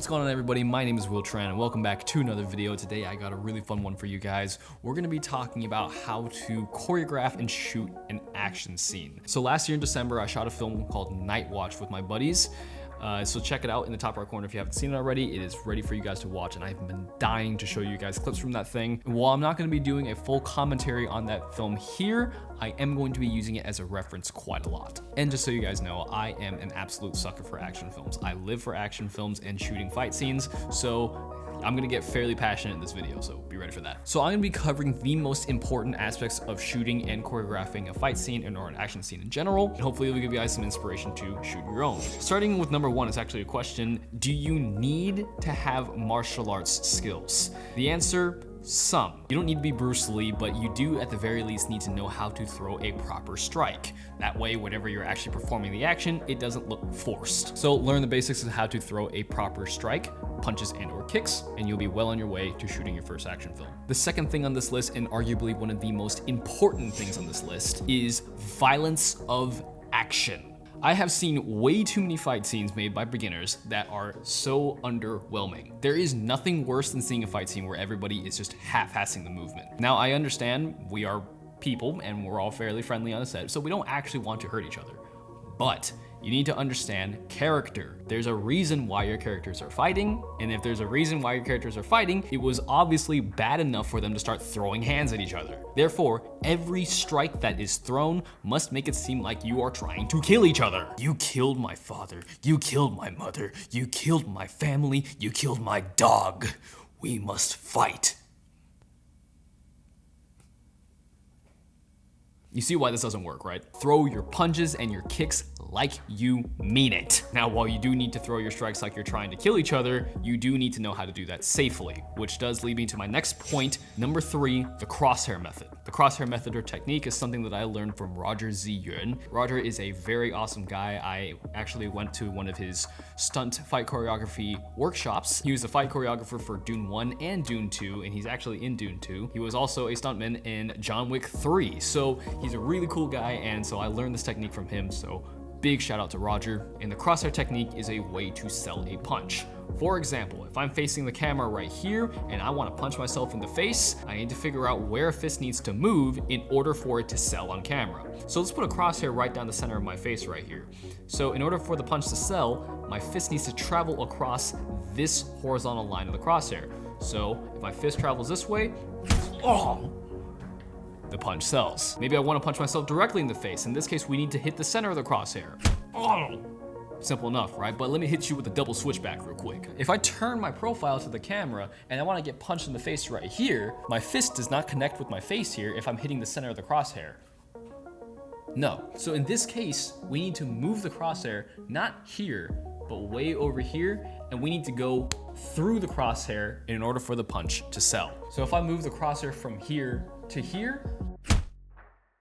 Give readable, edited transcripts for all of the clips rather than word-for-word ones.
What's going on, everybody? My name is Will Tran and welcome back to another video. Today I got a really fun one for you guys. We're going to be talking about how to choreograph and shoot an action scene. So last year in December I shot a film called Night Watch with my buddies. So check it out in the top right corner if you haven't seen it already. It is ready for you guys to watch, and I've been dying to show you guys clips from that thing. And while I'm not going to be doing a full commentary on that film here, I am going to be using it as a reference quite a lot. And just so you guys know, I am an absolute sucker for action films. I live for action films and shooting fight scenes, so I'm gonna get fairly passionate in this video, so be ready for that. So I'm gonna be covering the most important aspects of shooting and choreographing a fight scene or an action scene in general, and hopefully it'll give you guys some inspiration to shoot your own. Starting with number one, it's actually a question: do you need to have martial arts skills? The answer: some. You don't need to be Bruce Lee, but you do at the very least need to know how to throw a proper strike. That way, whenever you're actually performing the action, it doesn't look forced. So learn the basics of how to throw a proper strike, punches and or kicks, and you'll be well on your way to shooting your first action film. The second thing on this list, and arguably one of the most important things on this list, is violence of action. I have seen way too many fight scenes made by beginners that are so underwhelming. There is nothing worse than seeing a fight scene where everybody is just half-assing the movement. Now, I understand we are people and we're all fairly friendly on the set, so we don't actually want to hurt each other. But you need to understand character. There's a reason why your characters are fighting, and if there's a reason why your characters are fighting, it was obviously bad enough for them to start throwing hands at each other. Therefore, every strike that is thrown must make it seem like you are trying to kill each other. You killed my father, you killed my mother, you killed my family, you killed my dog. We must fight. You see why this doesn't work, right? Throw your punches and your kicks like you mean it. Now, while you do need to throw your strikes like you're trying to kill each other, you do need to know how to do that safely, which does lead me to my next point, number 3, the crosshair method. The crosshair method or technique is something that I learned from Roger Z. Yuan. Roger is a very awesome guy. I actually went to one of his stunt fight choreography workshops. He was a fight choreographer for Dune 1 and Dune 2, and he's actually in Dune 2. He was also a stuntman in John Wick 3. So he's a really cool guy, and so I learned this technique from him, so big shout out to Roger. And the crosshair technique is a way to sell a punch. For example, if I'm facing the camera right here and I want to punch myself in the face, I need to figure out where a fist needs to move in order for it to sell on camera. So let's put a crosshair right down the center of my face right here. So in order for the punch to sell, my fist needs to travel across this horizontal line of the crosshair. So if my fist travels this way, the punch sells. Maybe I want to punch myself directly in the face. In this case, we need to hit the center of the crosshair. Simple enough, right? But let me hit you with a double switchback real quick. If I turn my profile to the camera and I want to get punched in the face right here, my fist does not connect with my face here if I'm hitting the center of the crosshair. No. So in this case, we need to move the crosshair, not here, but way over here, and we need to go through the crosshair in order for the punch to sell. So if I move the crosshair from here to here,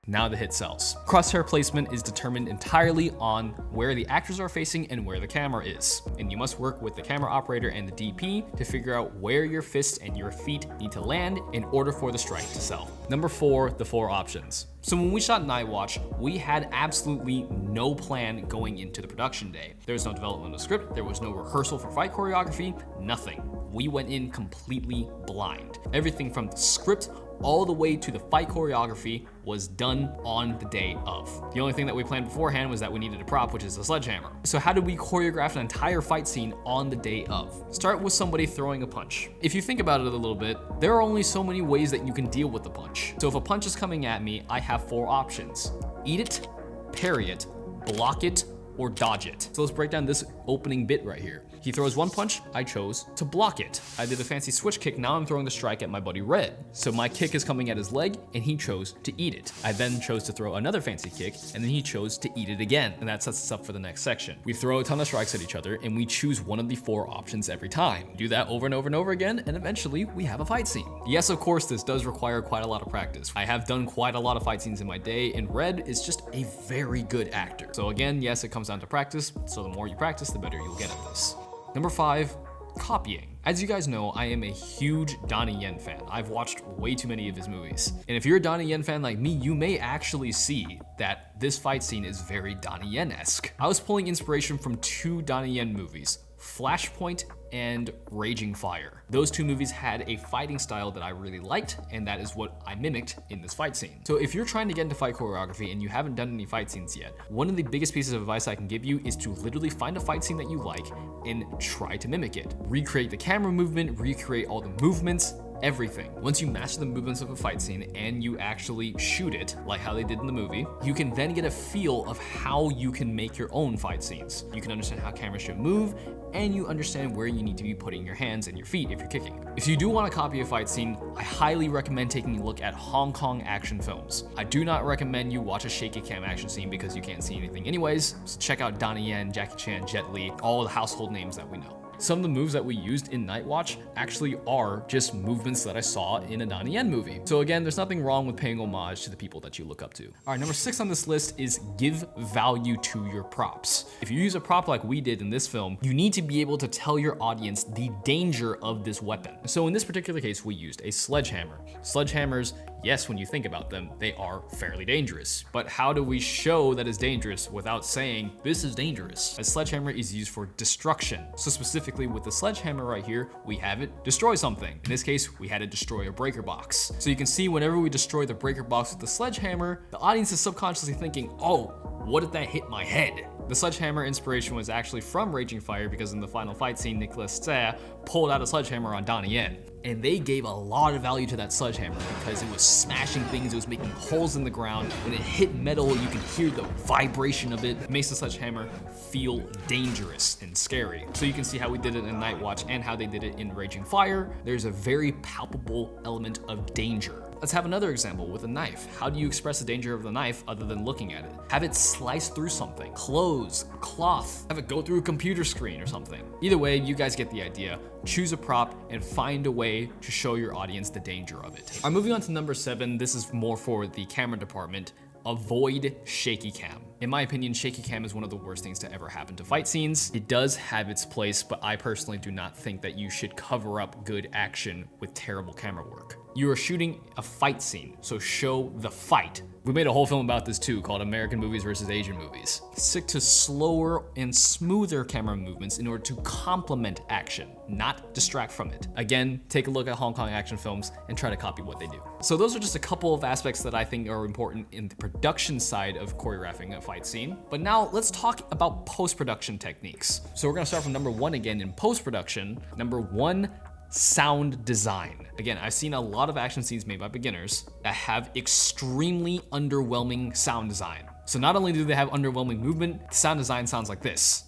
now the hit sells. Crosshair placement is determined entirely on where the actors are facing and where the camera is. And you must work with the camera operator and the DP to figure out where your fists and your feet need to land in order for the strike to sell. Number 4, the 4 options. So when we shot Night Watch, we had absolutely no plan going into the production day. There was no development of script, there was no rehearsal for fight choreography, nothing. We went in completely blind. Everything from the script all the way to the fight choreography was done on the day of. The only thing that we planned beforehand was that we needed a prop, which is a sledgehammer. So how did we choreograph an entire fight scene on the day of? Start with somebody throwing a punch. If you think about it a little bit, there are only so many ways that you can deal with the punch. So if a punch is coming at me, I have 4 options: eat it, parry it, block it, or dodge it. So let's break down this opening bit right here. He throws one punch, I chose to block it. I did a fancy switch kick, now I'm throwing the strike at my buddy Red. So my kick is coming at his leg, and he chose to eat it. I then chose to throw another fancy kick, and then he chose to eat it again. And that sets us up for the next section. We throw a ton of strikes at each other, and we choose one of the 4 options every time. Do that over and over and over again, and eventually we have a fight scene. Yes, of course, this does require quite a lot of practice. I have done quite a lot of fight scenes in my day, and Red is just a very good actor. So again, yes, it comes down to practice, so the more you practice, the better you'll get at this. Number 5, copying. As you guys know, I am a huge Donnie Yen fan. I've watched way too many of his movies. And if you're a Donnie Yen fan like me, you may actually see that this fight scene is very Donnie Yen-esque. I was pulling inspiration from 2 Donnie Yen movies, Flashpoint and Raging Fire. Those two movies had a fighting style that I really liked, and that is what I mimicked in this fight scene. So if you're trying to get into fight choreography and you haven't done any fight scenes yet, one of the biggest pieces of advice I can give you is to literally find a fight scene that you like and try to mimic it. Recreate the camera movement, recreate all the movements, everything. Once you master the movements of a fight scene and you actually shoot it, like how they did in the movie, you can then get a feel of how you can make your own fight scenes. You can understand how cameras should move, and you understand where you need to be putting your hands and your feet if you're kicking. If you do want to copy a fight scene, I highly recommend taking a look at Hong Kong action films. I do not recommend you watch a shaky cam action scene because you can't see anything anyways, so check out Donnie Yen, Jackie Chan, Jet Li, all the household names that we know. Some of the moves that we used in Night Watch actually are just movements that I saw in a Donnie Yen movie. So again, there's nothing wrong with paying homage to the people that you look up to. All right, number 6 on this list is give value to your props. If you use a prop like we did in this film, you need to be able to tell your audience the danger of this weapon. So in this particular case, we used a sledgehammer. Sledgehammers, yes, when you think about them, they are fairly dangerous. But how do we show that it's dangerous without saying this is dangerous? A sledgehammer is used for destruction. So specifically with the sledgehammer right here, we have it destroy something. In this case, we had it destroy a breaker box. So you can see whenever we destroy the breaker box with the sledgehammer, the audience is subconsciously thinking, oh, what if that hit my head? The sledgehammer inspiration was actually from Raging Fire because in the final fight scene, Nicholas Tse pulled out a sledgehammer on Donnie Yen. And they gave a lot of value to that sledgehammer because it was smashing things, it was making holes in the ground. When it hit metal, you can hear the vibration of it. It makes the sledgehammer feel dangerous and scary. So you can see how we did it in Night Watch and how they did it in Raging Fire. There's a very palpable element of danger. Let's have another example with a knife. How do you express the danger of the knife other than looking at it? Have it slice through something, clothes, cloth, have it go through a computer screen or something. Either way, you guys get the idea. Choose a prop and find a way to show your audience the danger of it. All right, moving on to number 7. This is more for the camera department. Avoid shaky cam. In my opinion, shaky cam is one of the worst things to ever happen to fight scenes. It does have its place, but I personally do not think that you should cover up good action with terrible camera work. You are shooting a fight scene, so show the fight. We made a whole film about this too, called American Movies versus Asian Movies. Stick to slower and smoother camera movements in order to complement action, not distract from it. Again, take a look at Hong Kong action films and try to copy what they do. So those are just a couple of aspects that I think are important in the production side of choreographing a fight scene. But now let's talk about post-production techniques. So we're gonna start from number 1 again in post-production. Number 1, sound design. Again, I've seen a lot of action scenes made by beginners that have extremely underwhelming sound design. So not only do they have underwhelming movement, the sound design sounds like this.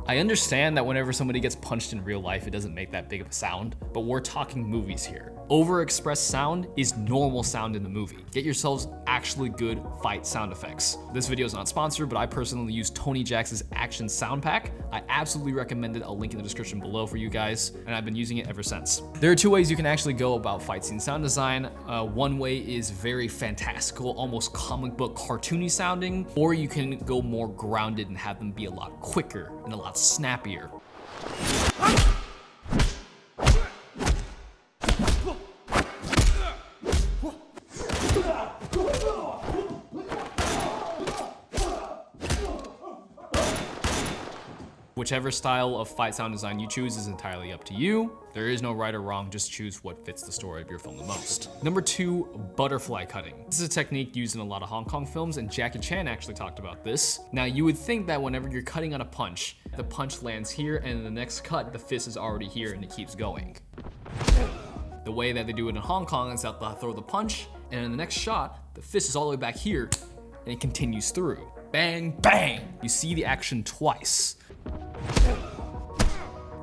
I understand that whenever somebody gets punched in real life, it doesn't make that big of a sound, but we're talking movies here. Overexpressed sound is normal sound in the movie. Get yourselves actually good fight sound effects. This video is not sponsored, but I personally use Tony Jaax's Action Sound Pack. I absolutely recommend it. I'll link in the description below for you guys, and I've been using it ever since. There are 2 ways you can actually go about fight scene sound design. One way is very fantastical, almost comic book cartoony sounding, or you can go more grounded and have them be a lot quicker and a lot snappier. Whichever style of fight sound design you choose is entirely up to you. There is no right or wrong, just choose what fits the story of your film the most. Number 2, butterfly cutting. This is a technique used in a lot of Hong Kong films, and Jackie Chan actually talked about this. Now, you would think that whenever you're cutting on a punch, the punch lands here, and in the next cut, the fist is already here and it keeps going. The way that they do it in Hong Kong is that they'll throw the punch, and in the next shot, the fist is all the way back here, and it continues through. Bang, bang! You see the action twice.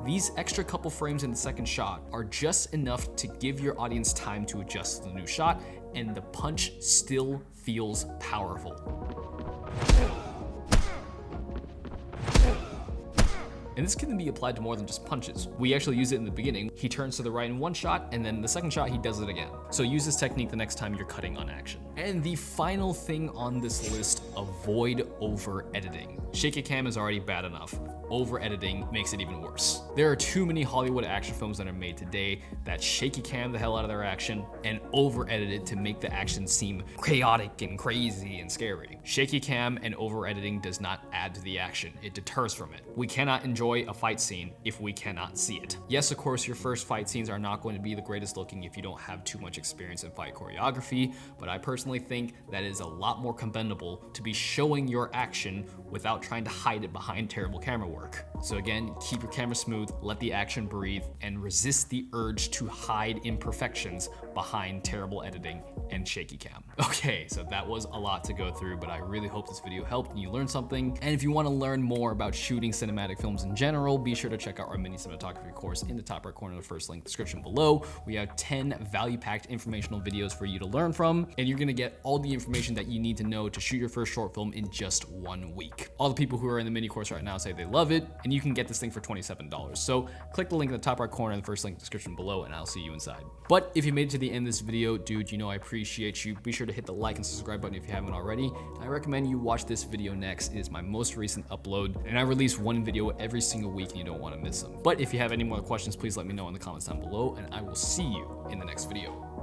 These extra couple frames in the second shot are just enough to give your audience time to adjust to the new shot, and the punch still feels powerful. And this can be applied to more than just punches. We actually use it in the beginning. He turns to the right in one shot, and then the second shot, he does it again. So use this technique the next time you're cutting on action. And the final thing on this list, avoid over editing. Shaky cam is already bad enough. over editing makes it even worse. There are too many Hollywood action films that are made today that shaky cam the hell out of their action and over edit it to make the action seem chaotic and crazy and scary. Shaky cam and over editing does not add to the action, it deters from it. We cannot enjoy a fight scene if we cannot see it. Yes, of course, your first fight scenes are not going to be the greatest looking if you don't have too much experience in fight choreography, but I personally think that it is a lot more commendable to be showing your action without trying to hide it behind terrible camera work. So again, keep your camera smooth, let the action breathe, and resist the urge to hide imperfections behind terrible editing and shaky cam. Okay, so that was a lot to go through, but I really hope this video helped and you learned something. And if you want to learn more about shooting cinematic films in general, be sure to check out our mini cinematography course in the top right corner of the first link description below. We have 10 value-packed informational videos for you to learn from, and you're gonna get all the information that you need to know to shoot your first short film in just 1 week. All the people who are in the mini course right now say they love it, and you can get this thing for $27. So click the link in the top right corner in the first link description below, and I'll see you inside. But if you made it to the end of this video, dude, you know I appreciate you. Be sure to hit the like and subscribe button if you haven't already. And I recommend you watch this video next. It is my most recent upload, and I release 1 video every single week and you don't want to miss them. But if you have any more questions, please let me know in the comments down below, and I will see you in the next video.